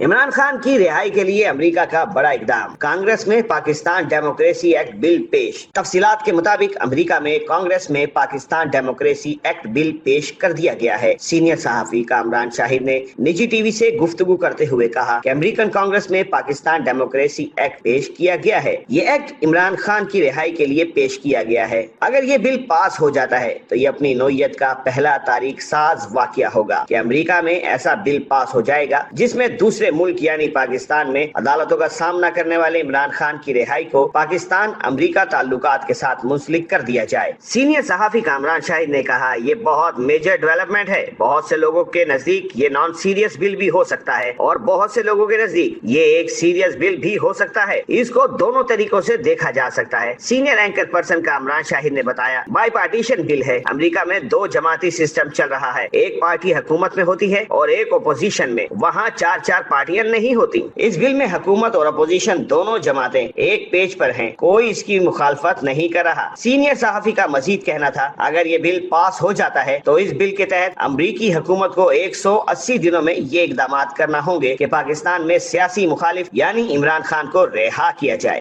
عمران خان کی رہائی کے لیے امریکہ کا بڑا اقدام، کانگریس میں پاکستان ڈیموکریسی ایکٹ بل پیش۔ تفصیلات کے مطابق امریکہ میں کانگریس میں پاکستان ڈیموکریسی ایکٹ بل پیش کر دیا گیا ہے۔ سینئر صحافی کامران شاہد نے نجی ٹی وی سے گفتگو کرتے ہوئے کہا کہ امریکن کانگریس میں پاکستان ڈیموکریسی ایکٹ پیش کیا گیا ہے۔ یہ ایکٹ عمران خان کی رہائی کے لیے پیش کیا گیا ہے۔ اگر یہ بل پاس ہو جاتا ہے تو یہ اپنی نوعیت کا پہلا تاریخ ساز واقعہ ہوگا کہ امریکہ میں ایسا بل پاس ہو جائے گا جس میں دوسرے ملک یعنی پاکستان میں عدالتوں کا سامنا کرنے والے عمران خان کی رہائی کو پاکستان امریکہ تعلقات کے ساتھ منسلک کر دیا جائے۔ سینئر صحافی کامران شاہد نے کہا یہ بہت میجر ڈیولپمنٹ ہے۔ بہت سے لوگوں کے نزدیک یہ نان سیریس بل بھی ہو سکتا ہے اور بہت سے لوگوں کے نزدیک یہ ایک سیریس بل بھی ہو سکتا ہے۔ اس کو دونوں طریقوں سے دیکھا جا سکتا ہے۔ سینئر اینکر پرسن کامران شاہد نے بتایا بائی پارٹیشن بل ہے۔ امریکہ میں دو جماعتی سسٹم چل رہا ہے، ایک پارٹی حکومت میں ہوتی ہے اور ایک اپوزیشن میں، وہاں چار پارٹیاں نہیں ہوتی۔ اس بل میں حکومت اور اپوزیشن دونوں جماعتیں ایک پیج پر ہیں، کوئی اس کی مخالفت نہیں کر رہا۔ سینئر صحافی کا مزید کہنا تھا اگر یہ بل پاس ہو جاتا ہے تو اس بل کے تحت امریکی حکومت کو 180 دنوں میں یہ اقدامات کرنا ہوں گے کہ پاکستان میں سیاسی مخالف یعنی عمران خان کو رہا کیا جائے۔